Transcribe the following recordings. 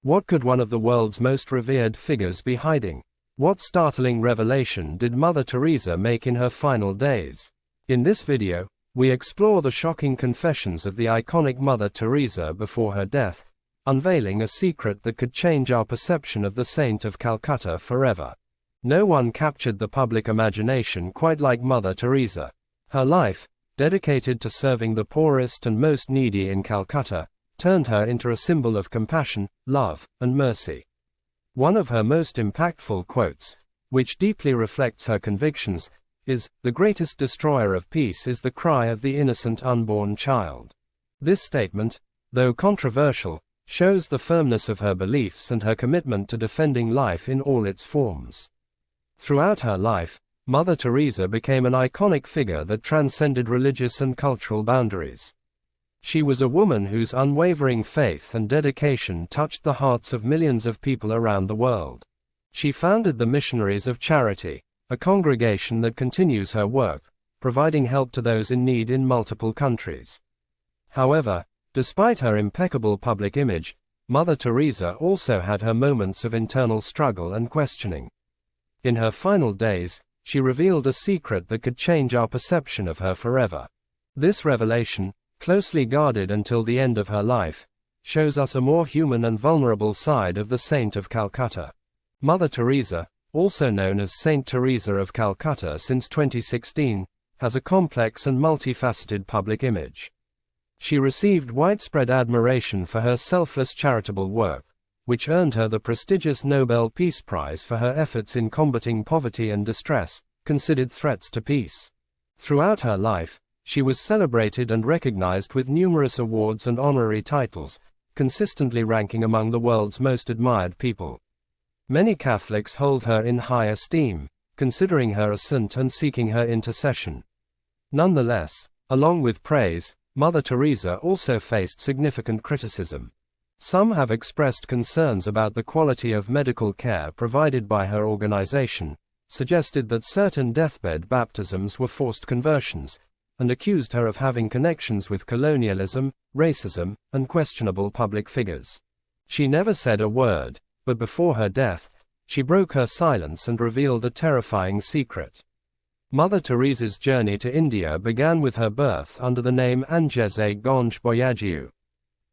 What could one of the world's most revered figures be hiding? What startling revelation did Mother Teresa make in her final days? In this video, we explore the shocking confessions of the iconic Mother Teresa before her death, unveiling a secret that could change our perception of the Saint of Calcutta forever. No one captured the public imagination quite like Mother Teresa. Her life, dedicated to serving the poorest and most needy in Calcutta, turned her into a symbol of compassion, love, and mercy. One of her most impactful quotes, which deeply reflects her convictions, is, "The greatest destroyer of peace is the cry of the innocent unborn child." This statement, though controversial, shows the firmness of her beliefs and her commitment to defending life in all its forms. Throughout her life, Mother Teresa became an iconic figure that transcended religious and cultural boundaries. She was a woman whose unwavering faith and dedication touched the hearts of millions of people around the world. She founded the Missionaries of Charity, a congregation that continues her work, providing help to those in need in multiple countries. However, despite her impeccable public image, Mother Teresa also had her moments of internal struggle and questioning. In her final days, she revealed a secret that could change our perception of her forever. This revelation, closely guarded until the end of her life, shows us a more human and vulnerable side of the Saint of Calcutta. Mother Teresa, also known as Saint Teresa of Calcutta since 2016, has a complex and multifaceted public image. She received widespread admiration for her selfless charitable work, which earned her the prestigious Nobel Peace Prize for her efforts in combating poverty and distress, considered threats to peace. Throughout her life, she was celebrated and recognized with numerous awards and honorary titles, consistently ranking among the world's most admired people. Many Catholics hold her in high esteem, considering her a saint and seeking her intercession. Nonetheless, along with praise, Mother Teresa also faced significant criticism. Some have expressed concerns about the quality of medical care provided by her organization, suggested that certain deathbed baptisms were forced conversions, and accused her of having connections with colonialism, racism, and questionable public figures. She never said a word, but before her death, she broke her silence and revealed a terrifying secret. Mother Teresa's journey to India began with her birth under the name Angeze Gonj Boyajiu.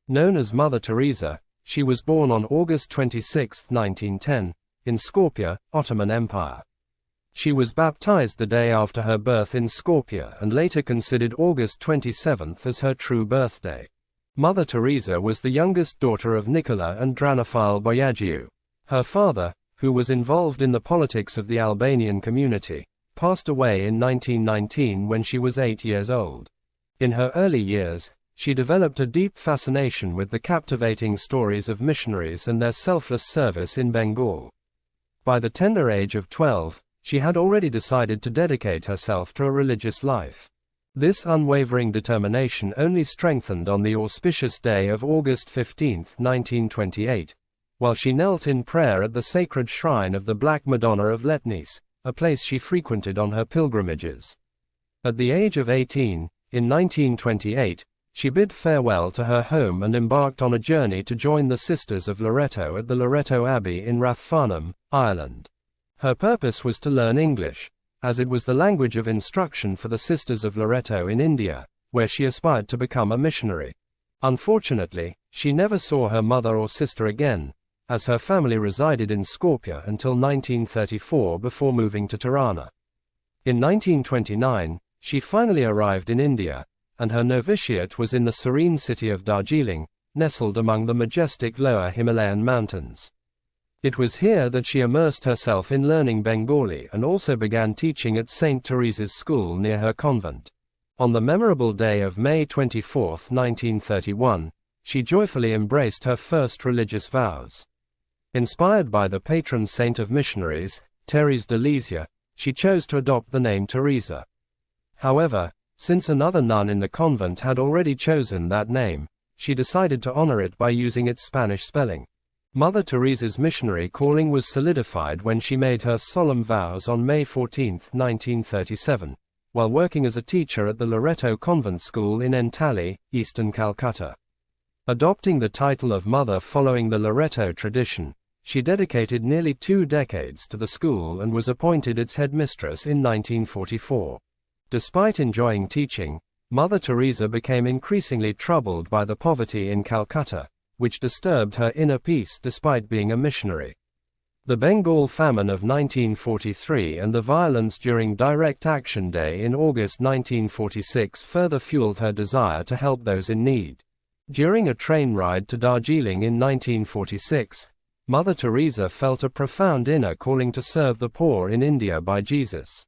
Known as Mother Teresa, she was born on August 26, 1910, in Skopje, Ottoman Empire. She was baptized the day after her birth in Skopje and later considered August 27 as her true birthday. Mother Teresa was the youngest daughter of Nicola and Dranophile Boyajiu. Her father, who was involved in the politics of the Albanian community, passed away in 1919 when she was 8 years old. In her early years, she developed a deep fascination with the captivating stories of missionaries and their selfless service in Bengal. By the tender age of 12, she had already decided to dedicate herself to a religious life. This unwavering determination only strengthened on the auspicious day of August 15, 1928, while she knelt in prayer at the sacred shrine of the Black Madonna of Letnice, a place she frequented on her pilgrimages. At the age of 18, in 1928, she bid farewell to her home and embarked on a journey to join the Sisters of Loreto at the Loreto Abbey in Rathfarnham, Ireland. Her purpose was to learn English, as it was the language of instruction for the Sisters of Loreto in India, where she aspired to become a missionary. Unfortunately, she never saw her mother or sister again, as her family resided in Skopje until 1934 before moving to Tirana. In 1929, she finally arrived in India, and her novitiate was in the serene city of Darjeeling, nestled among the majestic lower Himalayan mountains. It was here that she immersed herself in learning Bengali and also began teaching at St. Teresa's School near her convent. On the memorable day of May 24, 1931, she joyfully embraced her first religious vows. Inspired by the patron saint of missionaries, Thérèse de Lisieux, she chose to adopt the name Teresa. However, since another nun in the convent had already chosen that name, she decided to honor it by using its Spanish spelling. Mother Teresa's missionary calling was solidified when she made her solemn vows on May 14, 1937, while working as a teacher at the Loreto Convent School in Entally, eastern Calcutta. Adopting the title of mother following the Loreto tradition, she dedicated nearly 2 decades to the school and was appointed its headmistress in 1944. Despite enjoying teaching, Mother Teresa became increasingly troubled by the poverty in Calcutta, which disturbed her inner peace despite being a missionary. The Bengal famine of 1943 and the violence during Direct Action Day in August 1946 further fueled her desire to help those in need. During a train ride to Darjeeling in 1946, Mother Teresa felt a profound inner calling to serve the poor in India by Jesus.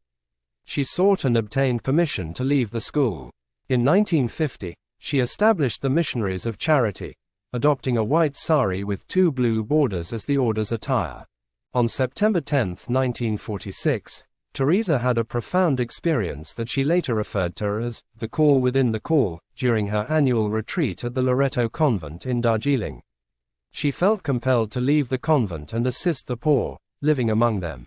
She sought and obtained permission to leave the school. In 1950, she established the Missionaries of Charity, adopting a white sari with 2 blue borders as the order's attire. On September 10, 1946, Teresa had a profound experience that she later referred to as the call within the call during her annual retreat at the Loreto convent in Darjeeling. She felt compelled to leave the convent and assist the poor, living among them.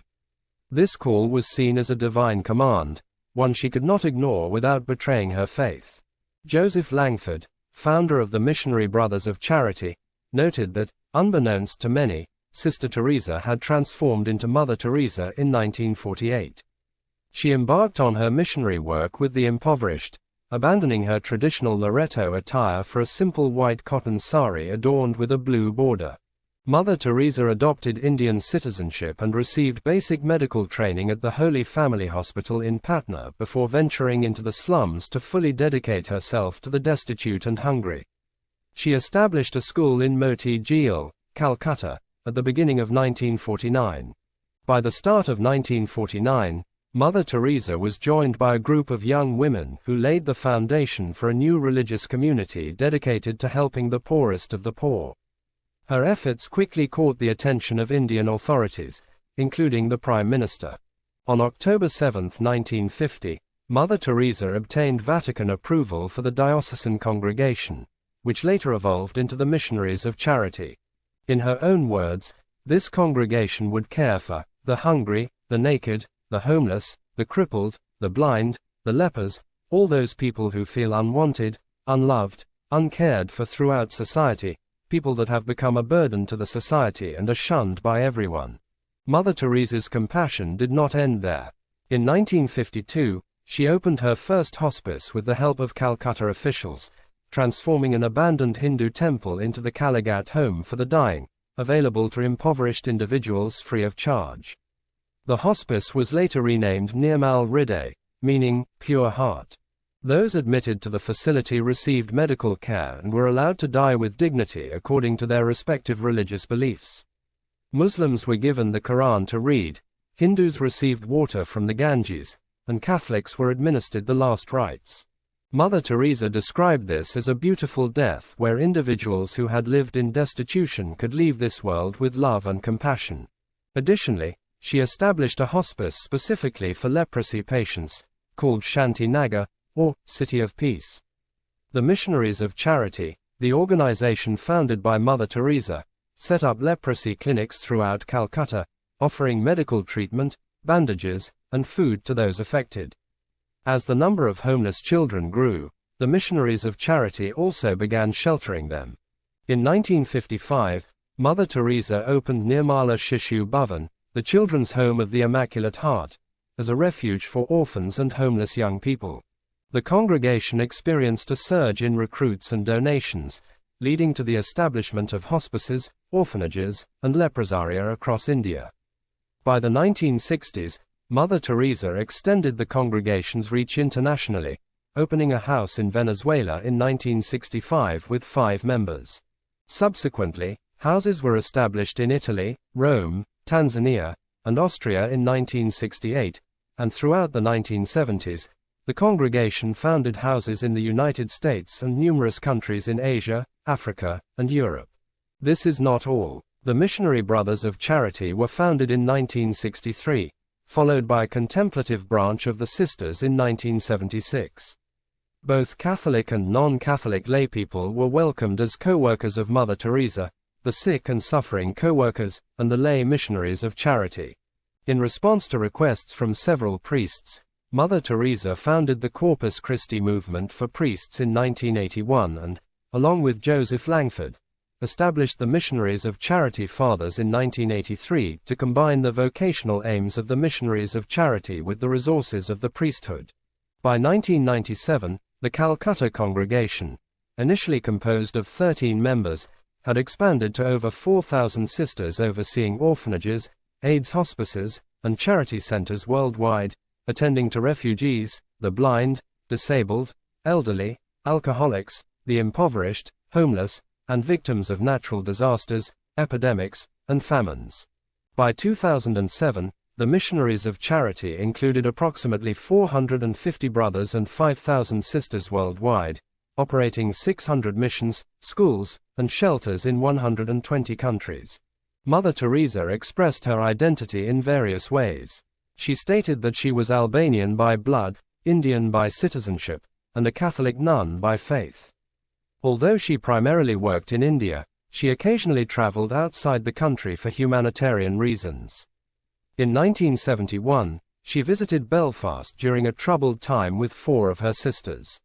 This call was seen as a divine command, one she could not ignore without betraying her faith. Joseph Langford, founder of the Missionary Brothers of Charity, noted that, unbeknownst to many, Sister Teresa had transformed into Mother Teresa in 1948. She embarked on her missionary work with the impoverished, abandoning her traditional Loreto attire for a simple white cotton sari adorned with a blue border. Mother Teresa adopted Indian citizenship and received basic medical training at the Holy Family Hospital in Patna before venturing into the slums to fully dedicate herself to the destitute and hungry. She established a school in Moti Jheel, Calcutta, at the beginning of 1949. By the start of 1949, Mother Teresa was joined by a group of young women who laid the foundation for a new religious community dedicated to helping the poorest of the poor. Her efforts quickly caught the attention of Indian authorities, including the Prime Minister. On October 7, 1950, Mother Teresa obtained Vatican approval for the diocesan congregation, which later evolved into the Missionaries of Charity. In her own words, this congregation would care for the hungry, the naked, the homeless, the crippled, the blind, the lepers, all those people who feel unwanted, unloved, uncared for throughout society, people that have become a burden to the society and are shunned by everyone. Mother Teresa's compassion did not end there. In 1952, she opened her first hospice with the help of Calcutta officials, transforming an abandoned Hindu temple into the Kaligat home for the dying, available to impoverished individuals free of charge. The hospice was later renamed Nirmal Hriday, meaning pure heart. Those admitted to the facility received medical care and were allowed to die with dignity according to their respective religious beliefs. Muslims were given the Quran to read, Hindus received water from the Ganges, and Catholics were administered the last rites. Mother Teresa described this as a beautiful death where individuals who had lived in destitution could leave this world with love and compassion. Additionally, she established a hospice specifically for leprosy patients, called Shanti Nagar, or City of Peace. The Missionaries of Charity, the organization founded by Mother Teresa, set up leprosy clinics throughout Calcutta, offering medical treatment, bandages, and food to those affected. As the number of homeless children grew, the Missionaries of Charity also began sheltering them. In 1955, Mother Teresa opened Nirmala Shishu Bhavan, the Children's Home of the Immaculate Heart, as a refuge for orphans and homeless young people. The congregation experienced a surge in recruits and donations, leading to the establishment of hospices, orphanages, and leprosaria across India. By the 1960s, Mother Teresa extended the congregation's reach internationally, opening a house in Venezuela in 1965 with 5 members. Subsequently, houses were established in Italy, Rome, Tanzania, and Austria in 1968, and throughout the 1970s, the congregation founded houses in the United States and numerous countries in Asia, Africa, and Europe. This is not all. The Missionary Brothers of Charity were founded in 1963, followed by a contemplative branch of the Sisters in 1976. Both Catholic and non-Catholic laypeople were welcomed as co-workers of Mother Teresa, the sick and suffering co-workers, and the lay missionaries of charity. In response to requests from several priests, Mother Teresa founded the Corpus Christi movement for priests in 1981 and, along with Joseph Langford, established the Missionaries of Charity Fathers in 1983 to combine the vocational aims of the Missionaries of Charity with the resources of the priesthood. By 1997, the Calcutta congregation, initially composed of 13 members, had expanded to over 4,000 sisters overseeing orphanages, AIDS hospices, and charity centers worldwide, attending to refugees, the blind, disabled, elderly, alcoholics, the impoverished, homeless, and victims of natural disasters, epidemics, and famines. By 2007, the Missionaries of Charity included approximately 450 brothers and 5,000 sisters worldwide, operating 600 missions, schools, and shelters in 120 countries. Mother Teresa expressed her identity in various ways. She stated that she was Albanian by blood, Indian by citizenship, and a Catholic nun by faith. Although she primarily worked in India, she occasionally traveled outside the country for humanitarian reasons. In 1971, she visited Belfast during a troubled time with 4 of her sisters.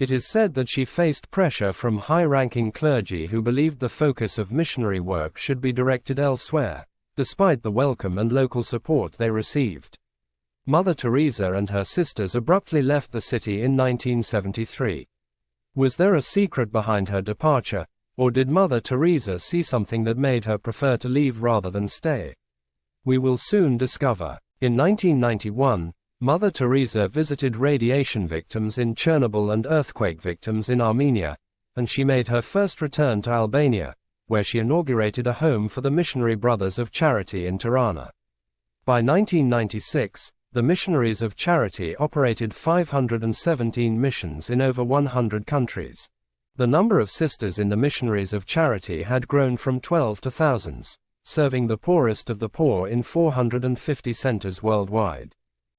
It is said that she faced pressure from high-ranking clergy who believed the focus of missionary work should be directed elsewhere, despite the welcome and local support they received. Mother Teresa and her sisters abruptly left the city in 1973. Was there a secret behind her departure, or did Mother Teresa see something that made her prefer to leave rather than stay? We will soon discover. In 1991, Mother Teresa visited radiation victims in Chernobyl and earthquake victims in Armenia, and she made her first return to Albania, where she inaugurated a home for the Missionary Brothers of Charity in Tirana. By 1996, the Missionaries of Charity operated 517 missions in over 100 countries. The number of sisters in the Missionaries of Charity had grown from 12 to thousands, serving the poorest of the poor in 450 centers worldwide.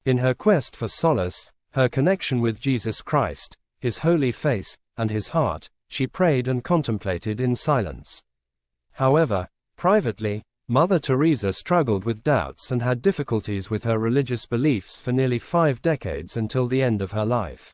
In her quest for solace, her connection with Jesus Christ, His holy face, and His heart, she prayed and contemplated in silence. However, privately, Mother Teresa struggled with doubts and had difficulties with her religious beliefs for nearly 5 decades until the end of her life.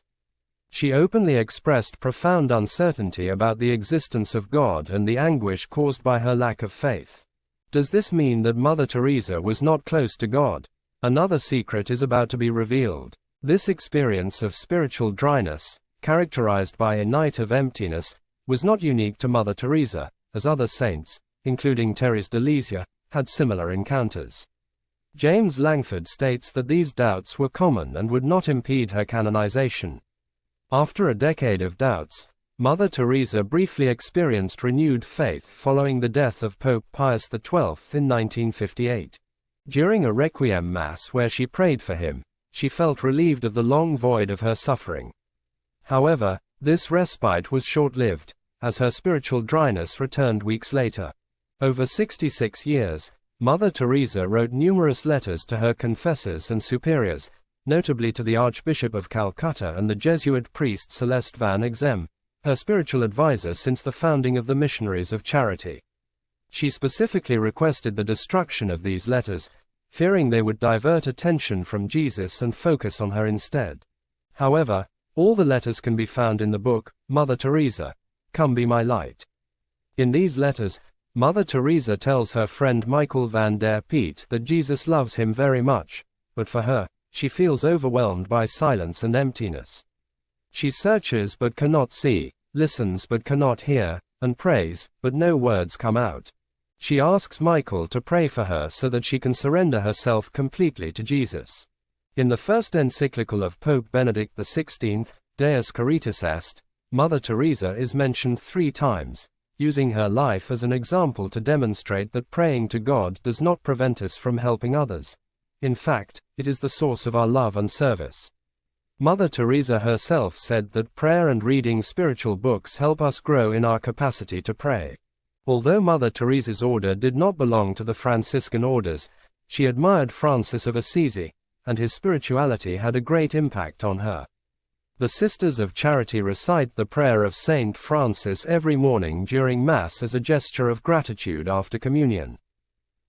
She openly expressed profound uncertainty about the existence of God and the anguish caused by her lack of faith. Does this mean that Mother Teresa was not close to God? Another secret is about to be revealed. This experience of spiritual dryness, characterized by a night of emptiness, was not unique to Mother Teresa, as other saints, including Teresa de Lisieux, had similar encounters. James Langford states that these doubts were common and would not impede her canonization. After a decade of doubts, Mother Teresa briefly experienced renewed faith following the death of Pope Pius XII in 1958. During a Requiem Mass where she prayed for him, she felt relieved of the long void of her suffering. However, this respite was short-lived, as her spiritual dryness returned weeks later. Over 66 years, Mother Teresa wrote numerous letters to her confessors and superiors, notably to the Archbishop of Calcutta and the Jesuit priest Celeste van Exem, her spiritual advisor since the founding of the Missionaries of Charity. She specifically requested the destruction of these letters, fearing they would divert attention from Jesus and focus on her instead. However, all the letters can be found in the book, Mother Teresa, Come Be My Light. In these letters, Mother Teresa tells her friend Michael van der Peet that Jesus loves him very much, but for her, she feels overwhelmed by silence and emptiness. She searches but cannot see, listens but cannot hear, and prays, but no words come out. She asks Michael to pray for her so that she can surrender herself completely to Jesus. In the first encyclical of Pope Benedict XVI, Deus Caritas Est, Mother Teresa is mentioned 3 times, using her life as an example to demonstrate that praying to God does not prevent us from helping others. In fact, it is the source of our love and service. Mother Teresa herself said that prayer and reading spiritual books help us grow in our capacity to pray. Although Mother Teresa's order did not belong to the Franciscan orders, she admired Francis of Assisi, and his spirituality had a great impact on her. The Sisters of Charity recite the prayer of Saint Francis every morning during Mass as a gesture of gratitude after communion.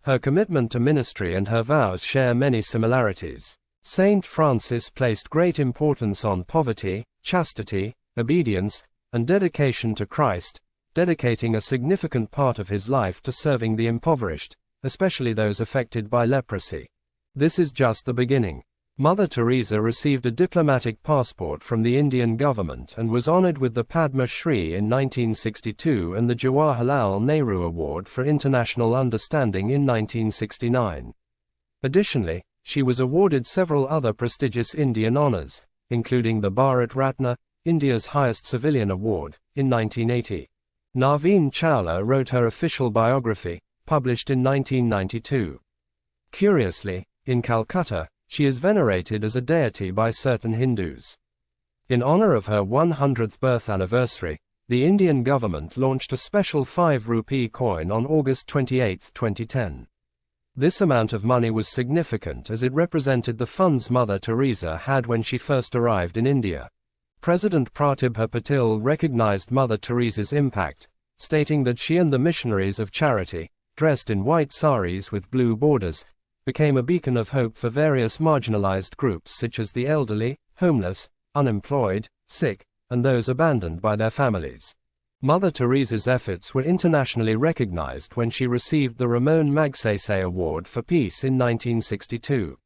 Her commitment to ministry and her vows share many similarities. Saint Francis placed great importance on poverty, chastity, obedience, and dedication to Christ, dedicating a significant part of his life to serving the impoverished, especially those affected by leprosy. This is just the beginning. Mother Teresa received a diplomatic passport from the Indian government and was honored with the Padma Shri in 1962 and the Jawaharlal Nehru Award for International Understanding in 1969. Additionally, she was awarded several other prestigious Indian honors, including the Bharat Ratna, India's highest civilian award, in 1980. Naveen Chawla wrote her official biography, published in 1992. Curiously, in Calcutta, she is venerated as a deity by certain Hindus. In honor of her 100th birth anniversary, the Indian government launched a special 5 rupee coin on August 28, 2010. This amount of money was significant as it represented the funds Mother Teresa had when she first arrived in India. President Pratibha Patil recognized Mother Teresa's impact, stating that she and the missionaries of charity, dressed in white saris with blue borders, became a beacon of hope for various marginalized groups such as the elderly, homeless, unemployed, sick, and those abandoned by their families. Mother Teresa's efforts were internationally recognized when she received the Ramon Magsaysay Award for Peace in 1962.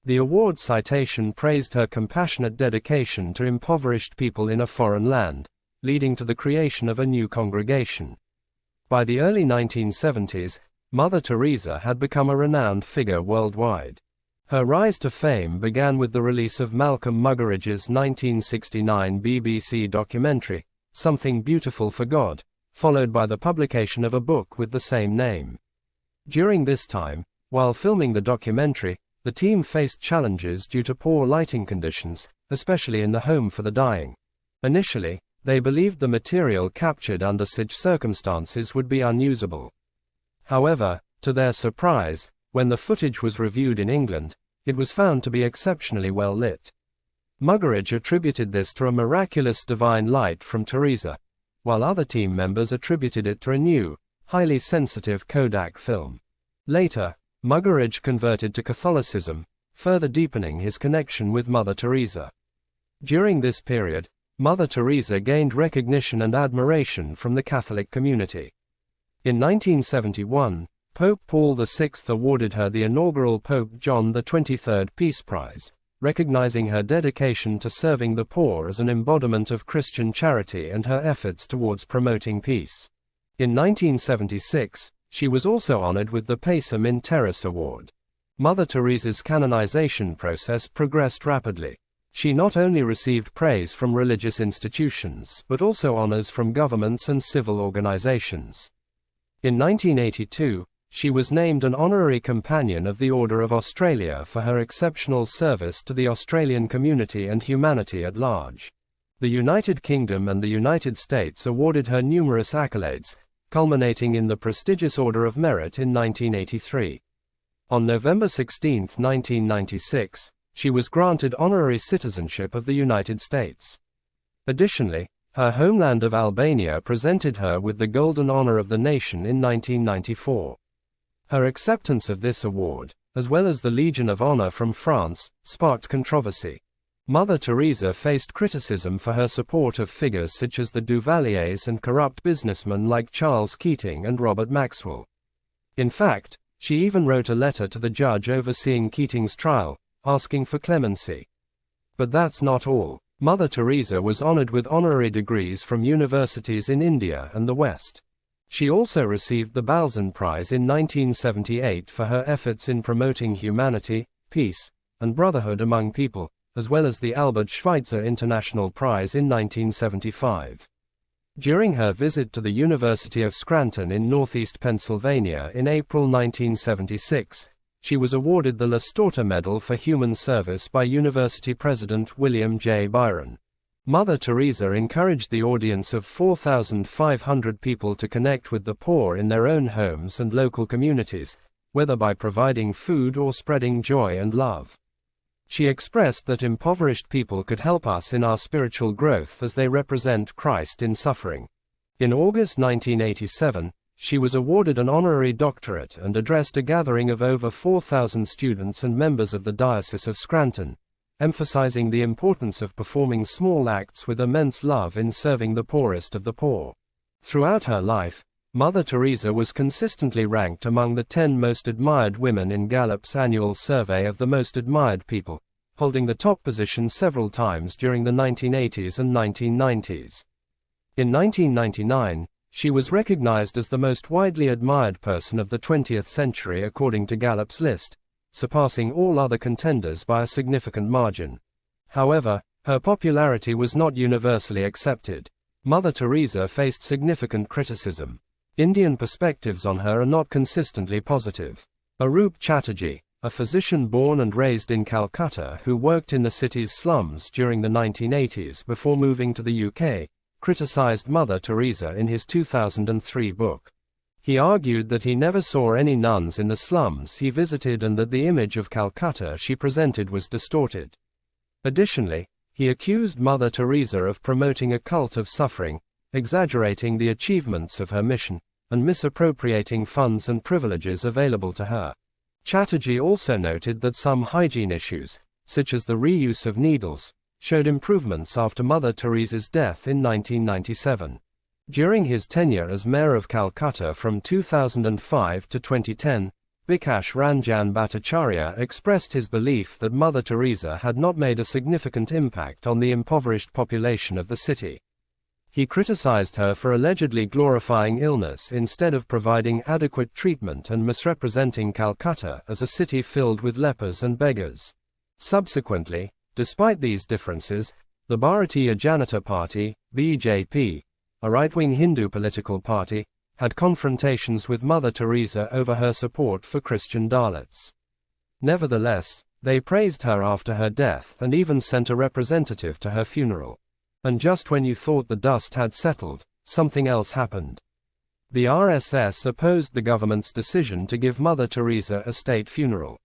The award citation praised her compassionate dedication to impoverished people in a foreign land, leading to the creation of a new congregation. By the early 1970s, Mother Teresa had become a renowned figure worldwide. Her rise to fame began with the release of Malcolm Muggeridge's 1969 BBC documentary, Something Beautiful for God, followed by the publication of a book with the same name. During this time, while filming the documentary, the team faced challenges due to poor lighting conditions, especially in the home for the dying. Initially, they believed the material captured under such circumstances would be unusable. However, to their surprise, when the footage was reviewed in England, it was found to be exceptionally well lit. Muggeridge attributed this to a miraculous divine light from Teresa, while other team members attributed it to a new, highly sensitive Kodak film. Later, Muggeridge converted to Catholicism, further deepening his connection with Mother Teresa. During this period, Mother Teresa gained recognition and admiration from the Catholic community. In 1971, Pope Paul VI awarded her the inaugural Pope John XXIII Peace Prize, recognizing her dedication to serving the poor as an embodiment of Christian charity and her efforts towards promoting peace. In 1976, she was also honored with the Pacem in Terris Award. Mother Teresa's canonization process progressed rapidly. She not only received praise from religious institutions but also honors from governments and civil organizations. In 1982, she was named an honorary companion of the Order of Australia for her exceptional service to the Australian community and humanity at large. The United Kingdom and the United States awarded her numerous accolades, culminating in the prestigious Order of Merit in 1983. On November 16, 1996, she was granted honorary citizenship of the United States. Additionally, her homeland of Albania presented her with the Golden Honor of the Nation in 1994. Her acceptance of this award, as well as the Legion of Honor from France, sparked controversy. Mother Teresa faced criticism for her support of figures such as the Duvaliers and corrupt businessmen like Charles Keating and Robert Maxwell. In fact, she even wrote a letter to the judge overseeing Keating's trial, asking for clemency. But that's not all. Mother Teresa was honored with honorary degrees from universities in India and the West. She also received the Balzan Prize in 1978 for her efforts in promoting humanity, peace, and brotherhood among people, as well as the Albert Schweitzer International Prize in 1975. During her visit to the University of Scranton in northeast Pennsylvania in April 1976, she was awarded the La Storta Medal for Human Service by University President William J. Byron. Mother Teresa encouraged the audience of 4,500 people to connect with the poor in their own homes and local communities, whether by providing food or spreading joy and love. She expressed that impoverished people could help us in our spiritual growth as they represent Christ in suffering. In August 1987, she was awarded an honorary doctorate and addressed a gathering of over 4,000 students and members of the Diocese of Scranton, emphasizing the importance of performing small acts with immense love in serving the poorest of the poor. Throughout her life, Mother Teresa was consistently ranked among the 10 most admired women in Gallup's annual survey of the most admired people, holding the top position several times during the 1980s and 1990s. In 1999, she was recognized as the most widely admired person of the 20th century according to Gallup's list, surpassing all other contenders by a significant margin. However, her popularity was not universally accepted. Mother Teresa faced significant criticism. Indian perspectives on her are not consistently positive. Arup Chatterjee, a physician born and raised in Calcutta who worked in the city's slums during the 1980s before moving to the UK, criticized Mother Teresa in his 2003 book. He argued that he never saw any nuns in the slums he visited and that the image of Calcutta she presented was distorted. Additionally, he accused Mother Teresa of promoting a cult of suffering, exaggerating the achievements of her mission, and misappropriating funds and privileges available to her. Chatterjee also noted that some hygiene issues, such as the reuse of needles, showed improvements after Mother Teresa's death in 1997. During his tenure as mayor of Calcutta from 2005 to 2010, Bikash Ranjan Bhattacharya expressed his belief that Mother Teresa had not made a significant impact on the impoverished population of the city. He criticized her for allegedly glorifying illness instead of providing adequate treatment and misrepresenting Calcutta as a city filled with lepers and beggars. Subsequently, despite these differences, the Bharatiya Janata Party, BJP, a right-wing Hindu political party, had confrontations with Mother Teresa over her support for Christian Dalits. Nevertheless, they praised her after her death and even sent a representative to her funeral. And just when you thought the dust had settled, something else happened. The RSS opposed the government's decision to give Mother Teresa a state funeral.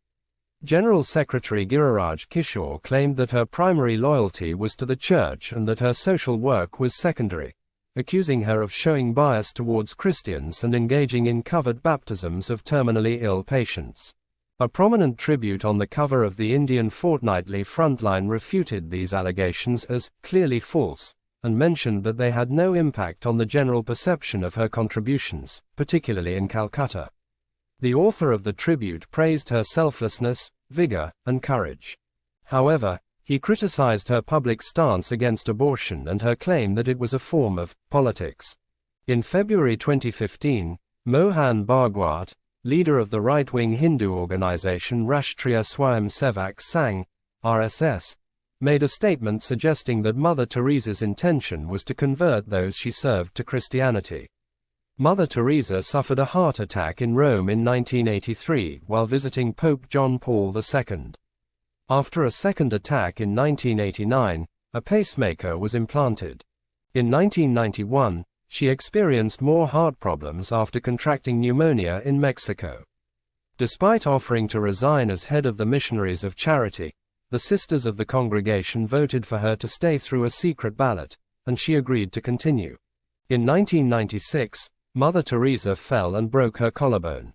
General Secretary Giriraj Kishore claimed that her primary loyalty was to the church and that her social work was secondary, accusing her of showing bias towards Christians and engaging in covered baptisms of terminally ill patients. A prominent tribute on the cover of the Indian Fortnightly Frontline refuted these allegations as clearly false, and mentioned that they had no impact on the general perception of her contributions, particularly in Calcutta. The author of the tribute praised her selflessness, vigor, and courage. However, he criticized her public stance against abortion and her claim that it was a form of politics. In February 2015, Mohan Bhagwat, leader of the right-wing Hindu organization Rashtriya Swayamsevak Sangh, RSS, made a statement suggesting that Mother Teresa's intention was to convert those she served to Christianity. Mother Teresa suffered a heart attack in Rome in 1983 while visiting Pope John Paul II. After a second attack in 1989, a pacemaker was implanted. In 1991, she experienced more heart problems after contracting pneumonia in Mexico. Despite offering to resign as head of the Missionaries of Charity, the sisters of the congregation voted for her to stay through a secret ballot, and she agreed to continue. In 1996, Mother Teresa fell and broke her collarbone.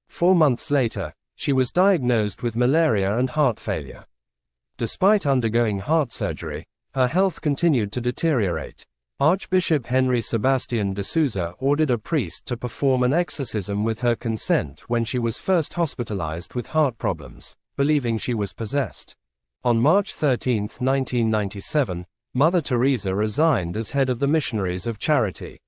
4 months later, she was diagnosed with malaria and heart failure. Despite undergoing heart surgery, her health continued to deteriorate. Archbishop Henry Sebastian de Souza ordered a priest to perform an exorcism with her consent when she was first hospitalized with heart problems, believing she was possessed. On March 13, 1997, Mother Teresa resigned as head of the Missionaries of Charity.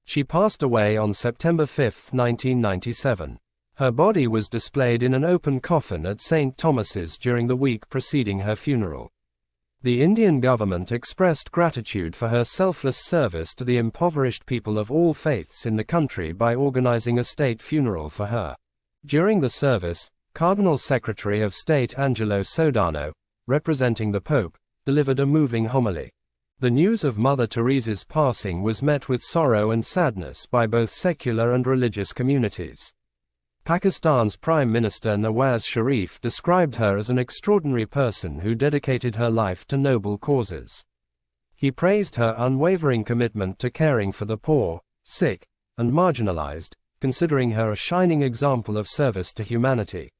She passed away on September 5, 1997. Her body was displayed in an open coffin at St. Thomas's during the week preceding her funeral. The Indian government expressed gratitude for her selfless service to the impoverished people of all faiths in the country by organizing a state funeral for her. During the service, Cardinal Secretary of State Angelo Sodano, representing the Pope, delivered a moving homily. The news of Mother Teresa's passing was met with sorrow and sadness by both secular and religious communities. Pakistan's Prime Minister Nawaz Sharif described her as an extraordinary person who dedicated her life to noble causes. He praised her unwavering commitment to caring for the poor, sick, and marginalized, considering her a shining example of service to humanity.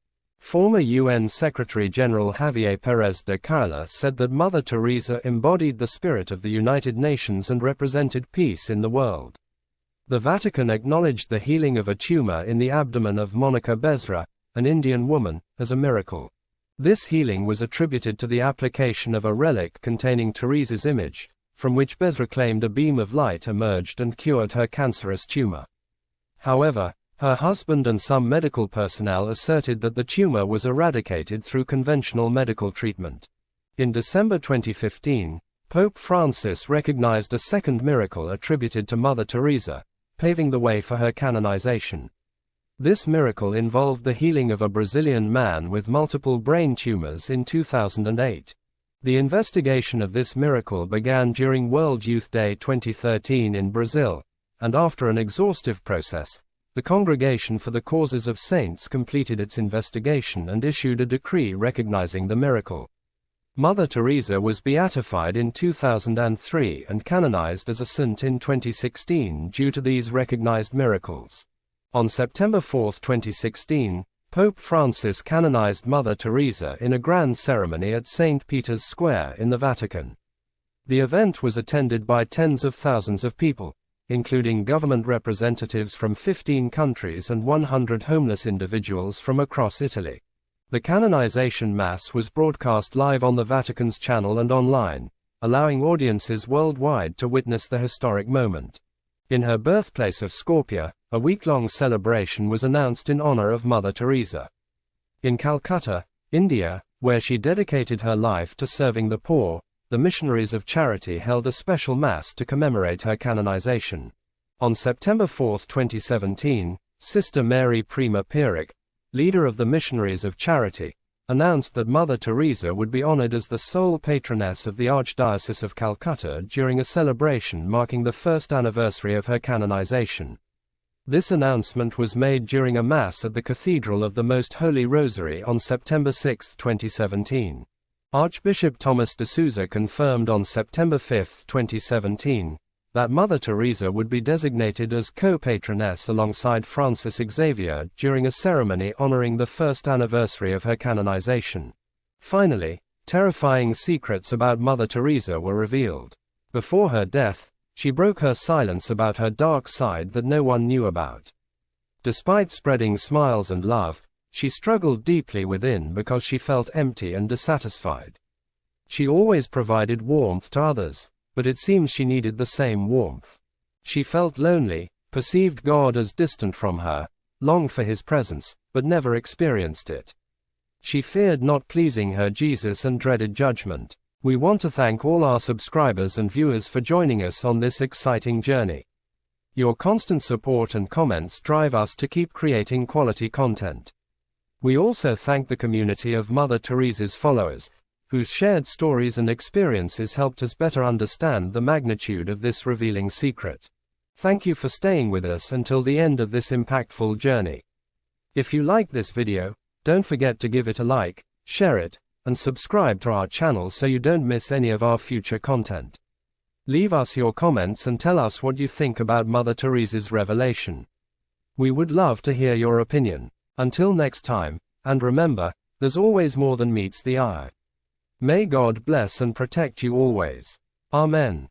Former UN Secretary-General Javier Pérez de Cuellar said that Mother Teresa embodied the spirit of the United Nations and represented peace in the world. The Vatican acknowledged the healing of a tumor in the abdomen of Monica Bezra, an Indian woman, as a miracle. This healing was attributed to the application of a relic containing Teresa's image, from which Bezra claimed a beam of light emerged and cured her cancerous tumor. However, her husband and some medical personnel asserted that the tumor was eradicated through conventional medical treatment. In December 2015, Pope Francis recognized a second miracle attributed to Mother Teresa, paving the way for her canonization. This miracle involved the healing of a Brazilian man with multiple brain tumors in 2008. The investigation of this miracle began during World Youth Day 2013 in Brazil, and after an exhaustive process, the Congregation for the Causes of Saints completed its investigation and issued a decree recognizing the miracle. Mother Teresa was beatified in 2003 and canonized as a saint in 2016 due to these recognized miracles. On September 4, 2016, Pope Francis canonized Mother Teresa in a grand ceremony at St. Peter's Square in the Vatican. The event was attended by tens of thousands of people, including government representatives from 15 countries and 100 homeless individuals from across Italy. The canonization Mass was broadcast live on the Vatican's channel and online, allowing audiences worldwide to witness the historic moment. In her birthplace of Skopje, a week-long celebration was announced in honor of Mother Teresa. In Calcutta, India, where she dedicated her life to serving the poor, the Missionaries of Charity held a special Mass to commemorate her canonization. On September 4, 2017, Sister Mary Prima Pirik, leader of the Missionaries of Charity, announced that Mother Teresa would be honored as the sole patroness of the Archdiocese of Calcutta during a celebration marking the first anniversary of her canonization. This announcement was made during a Mass at the Cathedral of the Most Holy Rosary on September 6, 2017. Archbishop Thomas de Souza confirmed on September 5, 2017, that Mother Teresa would be designated as co-patroness alongside Francis Xavier during a ceremony honoring the first anniversary of her canonization. Finally, terrifying secrets about Mother Teresa were revealed. Before her death, she broke her silence about her dark side that no one knew about. Despite spreading smiles and love, she struggled deeply within because she felt empty and dissatisfied. She always provided warmth to others, but it seems she needed the same warmth. She felt lonely, perceived God as distant from her, longed for His presence, but never experienced it. She feared not pleasing her Jesus and dreaded judgment. We want to thank all our subscribers and viewers for joining us on this exciting journey. Your constant support and comments drive us to keep creating quality content. We also thank the community of Mother Teresa's followers, whose shared stories and experiences helped us better understand the magnitude of this revealing secret. Thank you for staying with us until the end of this impactful journey. If you like this video, don't forget to give it a like, share it, and subscribe to our channel so you don't miss any of our future content. Leave us your comments and tell us what you think about Mother Teresa's revelation. We would love to hear your opinion. Until next time, and remember, there's always more than meets the eye. May God bless and protect you always. Amen.